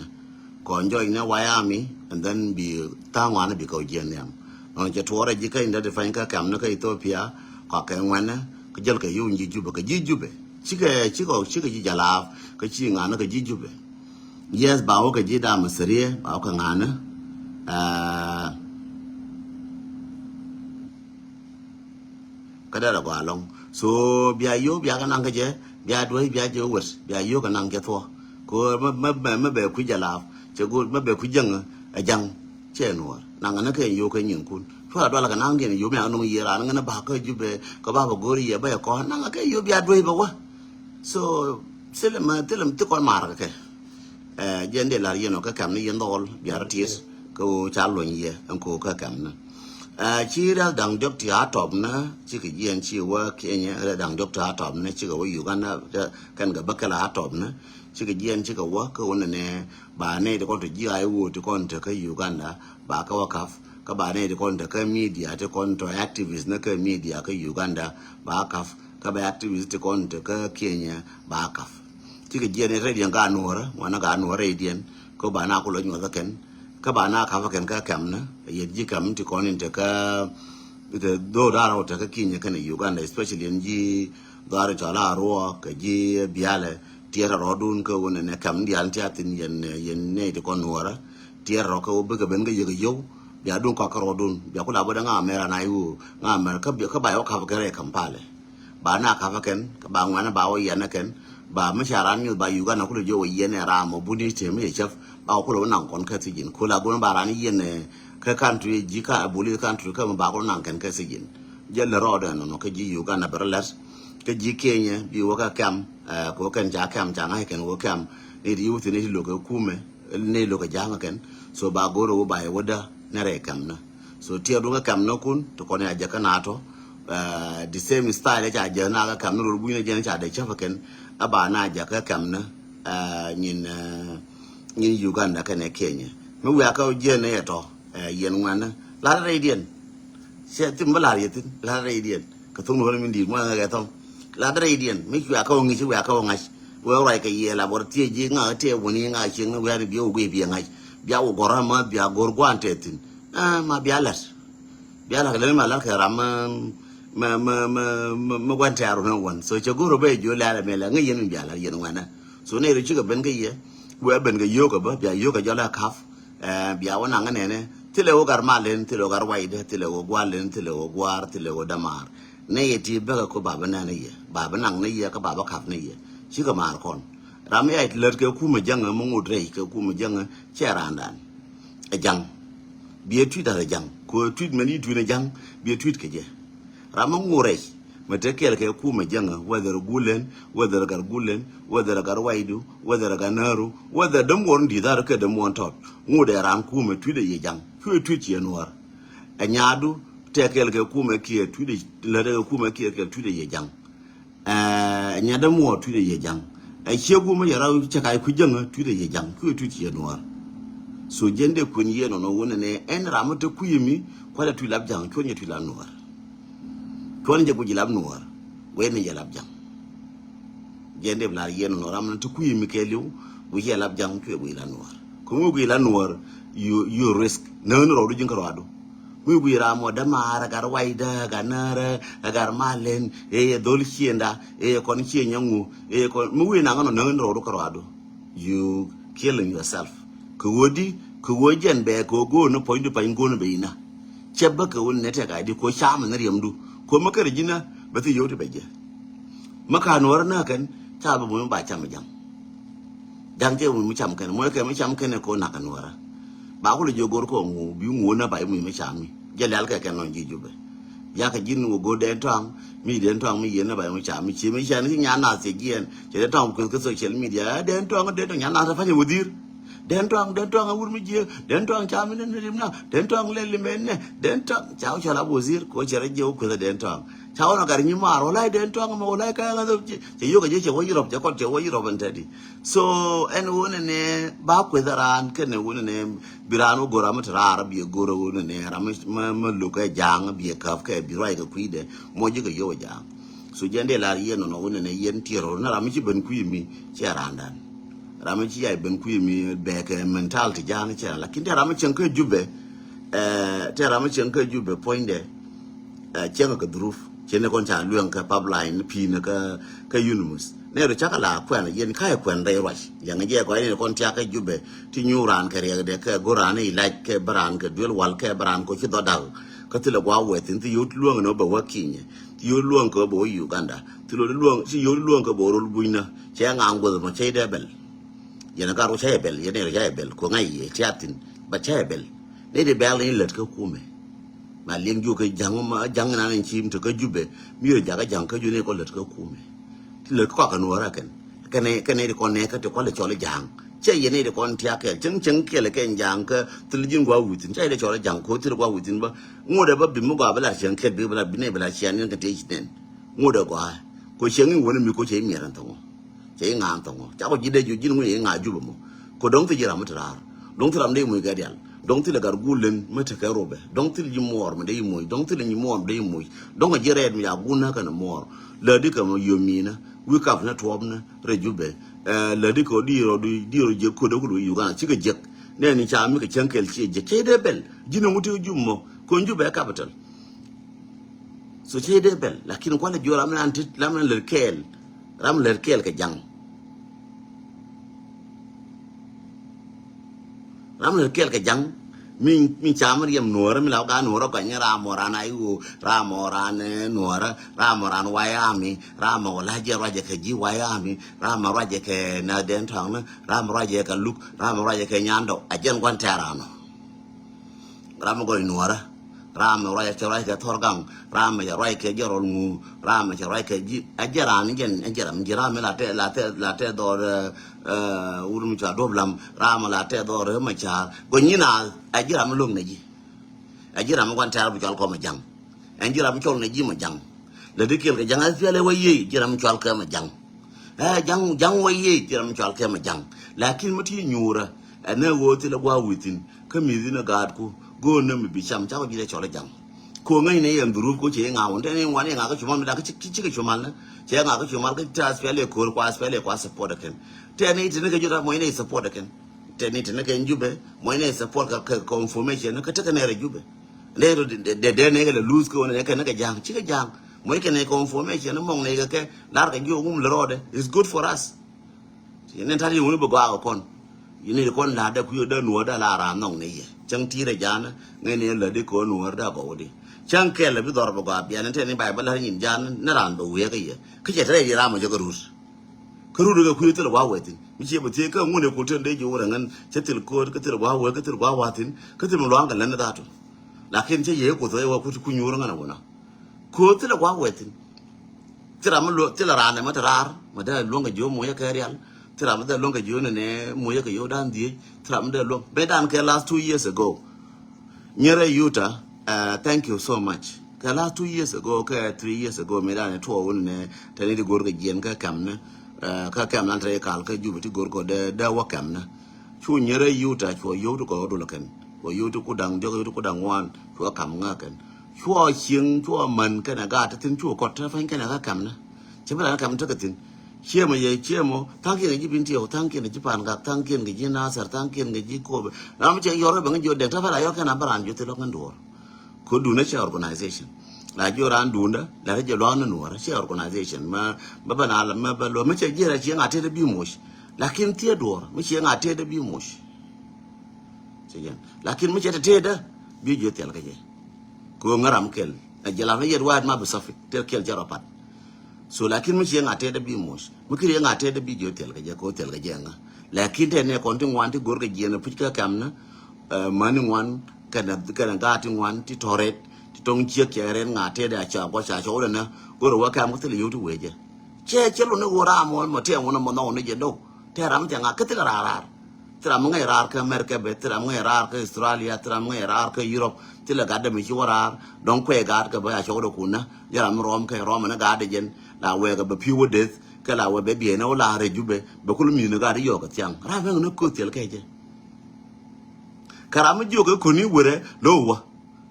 ko join na waya mi and then be tangwana biko jin yam on je tuora jika inda define ka kam na ka Ethiopia ka kan wana ka jel ka yu nji juba ka jijube chika ji jala ka chi ngana ka jijube yes ba o ka ji da masriye ba o ka ngana ka da ba long so bia yo bia ka nang ka je bia doi bia je wes bia yo ka nang ke tho ko ma be ku jala che go ma be ku jang a jang che no nang na ke yo ka nyin kun fa do la ka nang ge yo ma no ye ra nang na ba ka ju be ka ba gori ye ba ko nang ka yo bia doi ba wa so selam te kon mar ka jende la yeno ka kam ni yendol biaratis ko chalo ye ko ka kam na chi ra dang dok ti atop na chi ke yen chi wa Kenya ra dang dok ta atop na chi ko Uganda kan ga bakala atop na chi ke yen chi ko wa ko ne ba ne de kon to ji ai wo to kon to ka Uganda ba ka wakaf ka ba ne de kon to ka media to kon to activist na ka media ka Uganda ba kaf ka ba activist to kon to ka Kenya ba kaf chỉ cái gì này rồi điện cả nùa đó, mà nó cả nùa rồi điện, có bà nào cũng lấy nhiều cái các bà nào khám cái cam nữa, vậy chỉ cam thì còn những cái đồ đa rồi cái kia cái này Uganda, especially những gì đó là cho là rồi cái gì bia là tiệt rồi đun cái vấn này cam đi ăn tiệt thì những này thì còn nùa đó, tiệt rồi cái bây giờ bên cái gì cái dấu, bia đun có cái rồi đun, bia cũng là bây giờ ngà mẹ là này u, ngà mẹ các bà khám cái này khám pale, bà nào khám cái bà ngoan nó bảo vậy nó cái bà mới xả ran như bà Uganda cũng được vô yên này ra mà bún đi thêm mấy chef bà cũng được nặng con cái gì cũng là cũng bà ran yên này cái country chỉ cả bún đi country cái mà bà cũng nặng cái gì giờ là rõ rồi nó cái gì Uganda bờ lết cái gì Kenya bị cái cam có cái giá cam chẳng hay cái cam này đi uti này lo cái kume này lo cái giá cái so bà goro bà wada nere cam na so tia đúng cái cam nó cũng tụi con này giờ cái nato the same style cha giờ na cái cam nó rồi bún này giờ cha để chef cái aba na ja ka kam na nyin Uganda ka ne Kenya me wa ka je ne to yen ngwana la radian se tim bala yetin la radian ka tong no min di mo ga tom la radian me wa ka ngi wa ka ngai wa rai ka ye la bor tie ji nga te woni nga chi nga wa bi o bi ngai bia o gora ma bia gor gwante tin ma bia la le ma la ka ram ma gwante aro no wan so che goro be jo la me la ngi yen bia la yen ngwana so ne ru chi ga ben ga ye we ben ga yo ka ba bia yo ka jo la kaf bia wana nga ne tile o gar malen tile o gar waide tile o gwalen tile o gwar tile o damar ne ye ti be ko baba na ne ye baba nang ne ye ka baba kaf ne ye chi ka mar kon ram ye ler ke ku ma jang mo ngudre ke ku ma jang che randan e jang bie tu da jang ko tu mani tu ne jang bie tu ke je ram ngure mate kel ke ku ma jang whether gulen whether gar gulen whether gar waidu whether gar naru whether dum won di da ke dum won tot ngude ram ku ma tu de ye jang tu che noir e nyaadu te kel ke ku ma ki tu de le de ku ma ki ke tu de ye jang nyada mo tu de ye jang ai chegu ma yara cha kai ku janga tu de jang ku tu ti noir so jende ku ni no no wona ne en ramata ku yimi ko la tu lab jang ko ni tu la noir ko ni je ku lab noir we ni lab jang jende bla yen no ramata ku yimi ke liu bu ye lab jang ku we la noir ko mu ku la noir you risk no no do jing ko ado mu ku ra mo da mara gar waida ganara gar malen e dol chienda e kon chienyangu e kon mu we na no no do ko ado you killing yourself ko wodi ko wojen be ko go no point pa ngo no be ina chebba ko won nete ga di ko chama na riamdu ko makar jina ba ti yote beje maka no na kan ta ba mu ba chama jam jang je mu cham kan mo ke mu cham kan ko na kan wara ba ko le jogor ko ngu bi ngu na ba mu me chami je lal ka kan no ji jube ya ka jin ngo go den tang mi den tang mi yen na ba mu chami chi mi chan ni nya na se gien je den tang ko social media den tang nya na ta fa ni wudir den tang awur mi je den tang chami ne rimna den tang le limenne den tang chao chala wazir ko chere je ko den tang chao na gar ni maro lai den tang mo lai ka ga je yo ga je che wo yiro je ko che wo yiro ban tadi so en wona ne ba ko daran ke ne wona ne birano gora ma tra arabi gora wona ne ram ma lu ka jang bi ka ka bi rai ga kuide mo je ga yo jang so jende la yen no wona ne yen tiro na ram ci ban kuimi che randan ramachi ya ben ku mi be ke mentality jana cha lakini ramachi nka jube te ramachi nka jube poinde chenga ka druf chene kon cha luang ka pipeline pi na ka unimus ne ro chaka la kwana yen kai kwan dai rush yang je ko ne kon cha ka jube ti nyuran ka re de ka gorane ilaj ke baran ka duel wal ke baran ko chi dodal ka tile gwa wetin ti yot luang no ba wakinye ti yot luang ko bo Uganda ti lo luang si yot luang ko bo ro buina che ngango mo che de bel yana garo chebel yana chebel ko ngai tiatin ba chebel ne de bel ni let ko kume ma len ju ke jang ma jang na nen chim to ka jube mi re jaga jang ka ju ne ko let ko kume ti let ko ka no ra ken kane de ko ne ka to ko le chole jang che ye ne de kon tia ke cheng ke le ken jang ka ti jin gwa wutin che de chole jang ko ti gwa wutin ba ngo de ba bi mu gwa ba la chen ke bi ba bi ne ba la chen ne ka te chen ngo de gwa ko chen ni wona mi ko che mi ran to che ngang tong cha ko jide ju jin ngi nga ju mo ko dong ti jira mutrar dong ti ram de mu ga dial dong ti la gar gulen mata ka robe dong ti ji mor me de mu dong ti ni mor de mu dong ji red mi ya guna ka na mor le di ka mo yomina wi ka na tob na re jube le di ko di ro je ko do ko yu ga chi ga je ne ni cha mi ka chen kel chi je ke de bel jino muti ju mo ko njube capital so che de bel lakini kwa le jora me anti lam le kel ram le kel ka jang ram le kel ka jang mi chamar yam nuora mi lauka nuora ka nya ramorana yu ramorane nuora ramoran wayami ramola je raje ka ji wayami ramoraje ke na den tang na ramoraje ka luk ramoraje ke nyando ajen kwan tarano ram go nuora ram raje ke raje torgang ram ya raje ke jorol ngu ram ya raje ke ji ajaran gen ajaram jiram la te do urum cha doblam ram la te do re ma cha go nyina ajiram lum ne ji ajiram kwan tar bu ko ma jang ajiram chol ne ji ma jang le dikel ke jang asele wayi jiram chol ka ma jang jang wayi jiram chol ka ma jang lakin mati nyura ana woti la gwa witin kamizi na gad ku go na mi bi cham cha ko ji le chol jang ko ngai ne yam duru ko che nga won te ne wan nga ko chuma mi da ka chi ka chuma na che nga ko chuma ka ta asele ko kwa support ken te ne te ne ka jura mo ne support ken te ne ke njube mo ne support ka confirmation ka ta ka ne re jube ne ro de ne ga lose ko ne ka jang chi ka jang mo ke ne confirmation mo ne ga ke lar ka ju le rode is good for us ne ta ri mo bo ga kon yini kon la da ku da nuwa da la ra nong ne ye chang ti re jana ne ne la de ko nuwa da ko di chang ke la bi dor bo ga bi ne te ne bai ba la yin jan na ran bo we ga ye ke je re ra mo je ga rus ka ru ga ku te wa we tin mi che bo te ka mu ne ko te de ju ra ngan che til ko ka te wa we ka te wa wa tin ka te mo lo ngal na da to la ken che ye ko te wa ku ku nyu ra ngana wona ko te la wa we tin te ra mo lo te la ra ne ma ta ra ma da lo ga jo mo ya ka real Tram the longer june ne moya ka yodan di tram the long bedan ke last 2 years ago nyere yuta thank you so much ka last 2 years ago ka 3 years ago me dan to won ne tani di gorga jen ka kam ne ka kam nan tre kal ka ju ti gor ko de wa kam na chu nyere yuta chu yu ko do laken ko yu ku dang jo yu ku dang wan chu kam nga ken chu xieng chu man ka na ga ta tin chu ko ta fan ka na ga kam na che ba kam ta ka tin chia mà vậy chia mà thang kia cái bên tiêu thang kia cái bàn gạc thang kia cái na sar thang kia cái cô làm chơi yore bằng cái để ta phải là cái nào bảo anh cho tôi lo cái đồ cô đủ nó chơi organization là cho ran đủ đó là cái lo nó nuôi chơi organization mà bạn làm mà bạn lo mà chơi gì là chơi ngã thế được biu mồi lakin tia đồ mà chơi ngã thế được biu mồi chơi gì lakin mà chơi thế đó biu giờ tiền cái gì cô ngaram kel là làm cái gì đó mà bị safik tel kel jarapat so lakin mu che ngate da bi mos mu kire ngate da bi jo tel ga ko tel ga jenga lakin te ne kon tin wan ti gor ga jena putka kamna mani wan kana ngati wan ti toret ti tong che keren ngate da cha ko cha cho na gor wa kam ko tel yu tu weje che lo ne gora mo te wona mo no ne je do te ram ja nga ka tel ra tra mo ngai ra ka america be tra mo ngai ra ka australia tra mo ngai ra ka europe ti la ga da mi chi wara don kwe ga ka ba cha do kuna ya ram rom ka rom na ga de jen la we ga be piwo death ka la we be bi na la re jube be kul mi no ga ri yo ka tiang ra me no ko tel ka je karam jo ko koni wore lo wa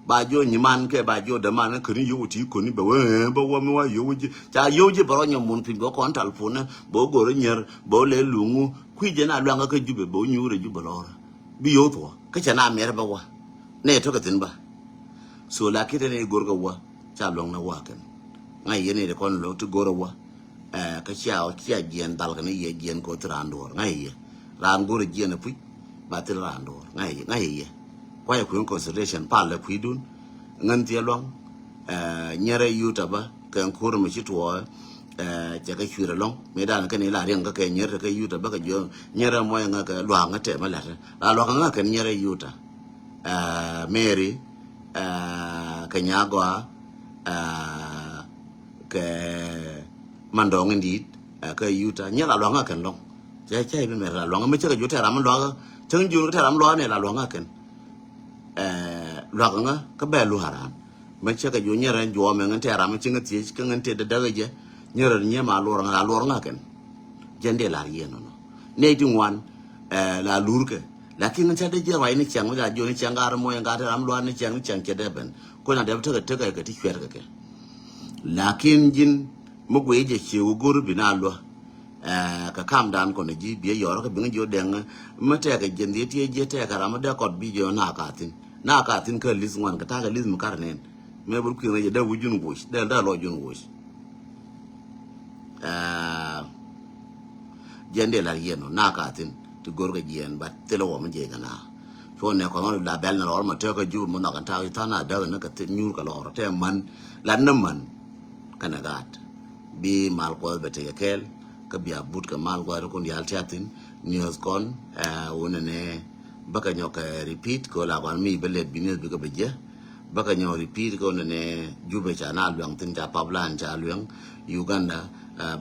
ba jo ni man ke ba jo de man ko ni yo ti ko ni be we ba wa mi wa yo ji cha yo ji baro nyom mun pin go kon tal fu na bo go ro nyer bo le lungu kwi je na lwa ka jube bo nyu re jube lo bi yo to ka cha na mer ba wa ne to ka tin ba so la ki ne gor ga wa cha long na wa kan ngai yene de kon lo to goro wa ka chao chia gien dal ka ne ye gien ko trandor ngai ye ran goro gien pu ba til randor ngai ye kwa ya ku consideration pa le ku dun ngan tie long nyere yuta ba kan kur mi chi to ja ka chura long me dan ka ne la reng ka ke nyere ka yuta ba ka jo nyere mo nga ka lwa nga te ma la lwa nga ka nyere yuta Mary ka nyagwa ke mandong ndi ka yuta nya la longa kan long che che be me la longa me che ka yuta ram longa chung ju ka ram lo ne la longa kan longa ka be lu haram me che ka ju nya ran jo me ngan te ram che ngati ka ngan te da ga je nya ran nya ma lo nga kan jende la ye no ne ti ngwan la lur ke la kin cha de je wa ni chang ga jo ni chang ga ram mo nga ta ram lo ni chang che de ben ko na de ta ka ti chwer ka ke lakin jin mo gwe je che uguru binalwa ka kam dan ko ne ji bi yor ka bin jo den mate ka jende ti je te ka ram da ko bi jo na ka tin ka lis wan ka ta ka lis mu karnen me bur ku ne da wujun go da lo jun go jende la yeno na ka tin to gor ga jen ba te lo mo je kana so ne ko no la bel na ro ma te ka ju mo na ka ta na da na ka tin nyur ka lo te man lan na man kana gat bi mal ko bete kel ka bi abut ka mal ko ko ndi altatin news kon wona ne baka nyoka repeat ko la wan mi belet bi news bi ka beje baka nyo repeat ko ne jube cha na luang tin ta pablan cha luang uganda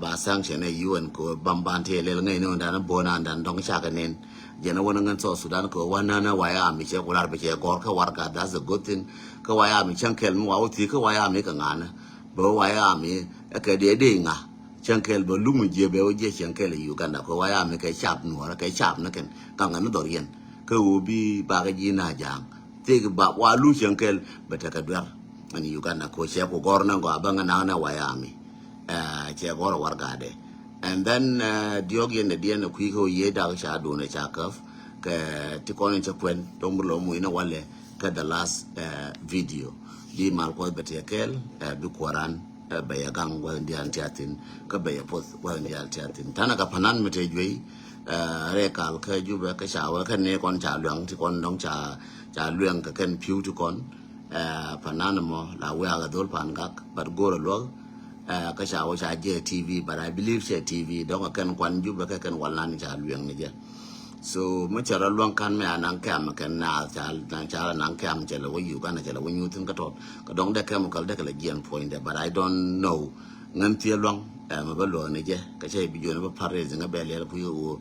ba sanction ne UN ko bambante le ngai no ndan bona ndan dong cha ka nen jena wona ngan so sudan ko wana na waya mi che ko lar be che gor ka war ka that's a good thing ka waya mi chankel mu wa ti ka waya mi ka ngana bo waya mi ka de nga chankel bo lu mu je be o je chankel Uganda ko waya mi ka chap no ra ka chap na ken ka ngana do rien ka ubi ba ga ji na jang te ba wa lu chankel be ta ka dar ani Uganda ko che ko gor na go abanga na waya mi che gor war ga de and then diogi ne dia na ku ko ye da cha do ne cha kaf ka ti ko ne cha kwen tombulo mu ina wale ka the last video di mal ko bete kel bi Quran ba ya gang wa ndi antiatin ka ba ya post wa ndi antiatin tana ka panan mete jwe re kal ka ju ba ka sha wa ka ne kon cha luang ti kon dong cha luang ka ken piu ti kon panan mo la wa ga dol pan gak but go lo ka sha wa cha je TV but I believe she TV dong ka ken kwan ju ba ka ken wal nan cha luang ni je so mo chara luang kan me anang kam kan na cha nang kam che lo yu kan che lo nyu tin ka to ka dong de kam ka de ka gen point there but I don't know ngan tie luang ma ba lo ne je ka che bi jo ne ba pare zinga be le ku yu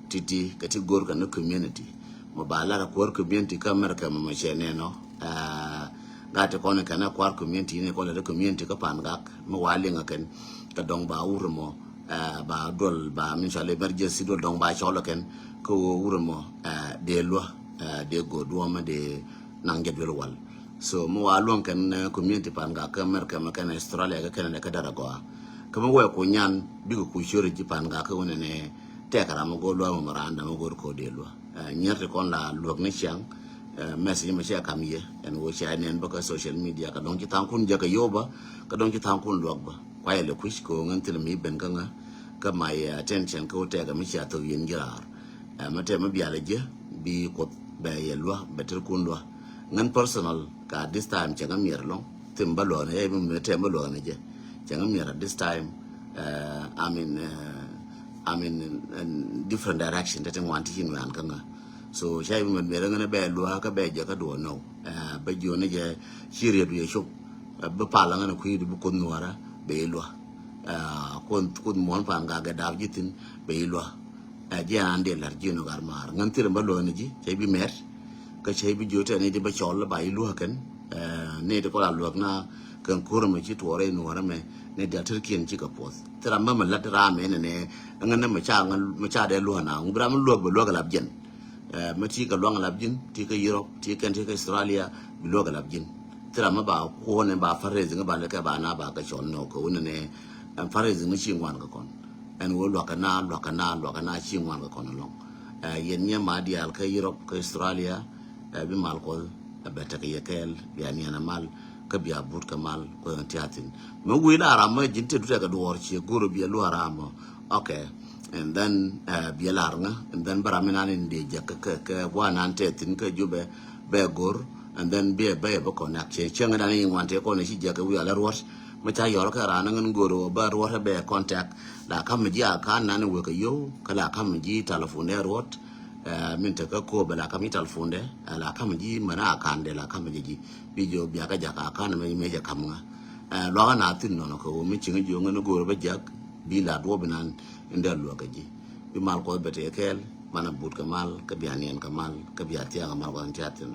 titi ka ti gor ka no community mo ba la ko community ka mer ka ma che ne no ga te ko ne kana kwar community ne ko le community ka pan gak mo wali ngaken ka dong ba ur mo ba dol ba min shale emergency dol dong ba cholo ken ko urmo de lo de go do ma de nanget wel wal so mo wa lon ken community pan ga ka America ma ken Australia ga ken ka dara go kama wo ko nyan bi ko shore ji pan ga ka wona ne te kara mo go lo mo randa mo go ko de lo nyerte kon la lo ne chang message ma sha kam ye en wo sha nen ba ka social media ka don ki tan kun ja ka yoba ka don ki tan kun lo ba kwa ile kush ko ngan til mi ben ka nga ka my attention ko te ga mi sha to yin girar ma te ma biya le je bi ko ba ye lo beter kun lo ngan personal ka this time cha ngam yer lo tim ba lo ne mi te ma lo ne je cha ngam yer this time I'm in different direction that I want to wan ka nga so shay mi me ngana be lo ka be je ka do no ba jo ne je shiri du ye shop ba pa la ngana ku yi bu kon wara be lo kon mon pa nga ga daw jitin be lo je ande lar ji no gar mar ngan tir ba lo ne ji shay bi mer ka shay bi jote ne de ba chol ba yi lo kan ne de ko la lo na kan kura ma ci tore no wara me ne da turkiyan ci ka pos tira ma la tira me ne ngana ma cha de lo na ngura ma lo ba lo ga labjen ma ti ka lo ga labjin ti ka Europe ti kan ti ka Australia bi lo ga labjin tira ma ba ko ne ba farezi nga ba le ka ba na ba ka chon no ko ne farezi ni ci ngwan ka kon en wo lo ka na ci ngwan ka kon lo yen nya ma di al ka Europe ka Australia bi mal ko ba ta ka yekel bi ani na mal ka biya but kamal ko tiatin mo gwila rama jinte du ka do ci goro biya lo rama okay and then biya larnga and then baramina ne de ka wana tetin ka jube be gor and then be ko na che chenga dani wante ko ne ci jaka wi ala rot ma ta yor ka rana ngan goro ba rot be contact la kam ji aka nan we ka yo kala kam ji telephone rot min ta ka ko bala kam telephone la kam ji mana kan de la kam ji bi jo biya ka jaka kan me ja kam nga lo na tin no ko mi chinga jo ngano go ba jak bi la do binan ndel lo ka ji bi mal ko bete kel mana but ka mal ka biya nen ka mal ka biya tiya ka mal ko an tiatin